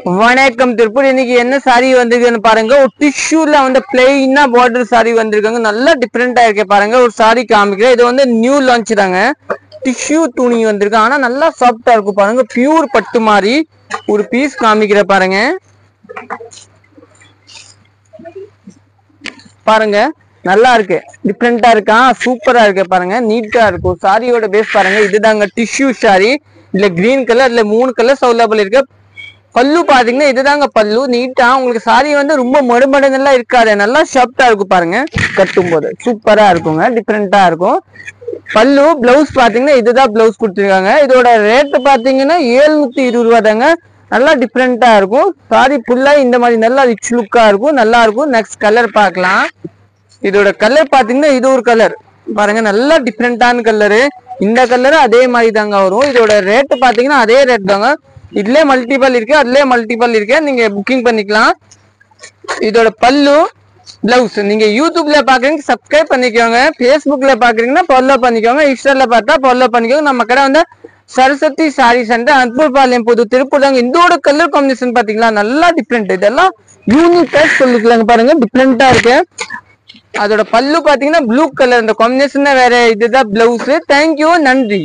வணக்கம் திருப்பூர். இன்னைக்கு என்ன சாரி வந்திருக்குன்னு பாருங்க. ஒரு டிஷ்யூல பிளெயினா பார்டர் சாரி வந்திருக்காங்க. நல்லா டிஃப்ரெண்டா இருக்கு பாருங்க. ஒரு சாரி காமிக்கிறேன். இது நியூ லான்ச் தாங்க. டிஷ்யூ துணி வந்திருக்கு. ஆனா நல்லா சாஃப்டா இருக்கும் பாருங்க. பியூர் பட்டு மாதிரி ஒரு பீஸ் காமிக்கிற பாருங்க. பாருங்க நல்லா இருக்கு, டிஃப்ரெண்டா இருக்கா, சூப்பரா இருக்கு பாருங்க. நீட்டா இருக்கும் சாரியோட பேஸ் பாருங்க. இதுதாங்க டிஷ்யூ சாரி. இல்ல கிரீன் கலர், இல்ல 3 கலர்ஸ் அவைலபிள் இருக்கு. பல்லு பாத்தீங்கன்னா இதுதாங்க பல்லு. நீட்டா உங்களுக்கு சாரி ரொம்ப மடுமடுன்னெல்லாம் இருக்காது. நல்லா சாஃப்டா இருக்கும் பாருங்க. கட்டும் போது சூப்பரா இருக்குங்க, டிஃப்ரெண்டா இருக்கும். பல்லு பிளவுஸ் பாத்தீங்கன்னா இதுதான் பிளவுஸ் கொடுத்துருக்காங்க. இதோட ரேட் பாத்தீங்கன்னா 720 ரூபா தாங்க. நல்லா டிஃப்ரெண்டா இருக்கும். சாரி ஃபுல்லா இந்த மாதிரி நல்லா ரிச் லுக்கா இருக்கும், நல்லா இருக்கும். நெக்ஸ்ட் கலர் பார்க்கலாம். இதோட கலர் பாத்தீங்கன்னா இது ஒரு கலர் பாருங்க. நல்லா டிஃப்ரெண்டான கலரு. இந்த கலரு அதே மாதிரி தாங்க வரும். இதோட ரேட் பாத்தீங்கன்னா அதே ரேட் தாங்க. இதுலயே மல்டிபிள் இருக்கு, அதுலயே மல்டிபிள் இருக்கு, நீங்க புக்கிங் பண்ணிக்கலாம். இதோட பல்லு பிளவுஸ் நீங்க யூடியூப்ல பாக்குறீங்க சப்ஸ்கிரைப் பண்ணிக்கோங்க. பேஸ்புக்ல பாக்குறீங்கன்னா ஃபாலோ பண்ணிக்கோங்க. இன்ஸ்டால பார்த்தா ஃபாலோ பண்ணிக்கோங்க. நம்ம கடை சரஸ்வதி சாரி சென்டர், அன்பூர்பாளையம், புது திருப்பூர் தாங்க. இதோட கலர் காம்பினேஷன் பாத்தீங்களா, நல்லா டிஃப்ரெண்ட். இதெல்லாம் யூனிக்கா சொல்லிக்கலாங்க பாருங்க, டிஃப்ரெண்டா இருக்கு. அதோட பல்லு பாத்தீங்கன்னா ப்ளூ கலர். இந்த காம்பினேஷன் வேற. இதுதான் பிளவுஸ். தேங்க்யூ, நன்றி.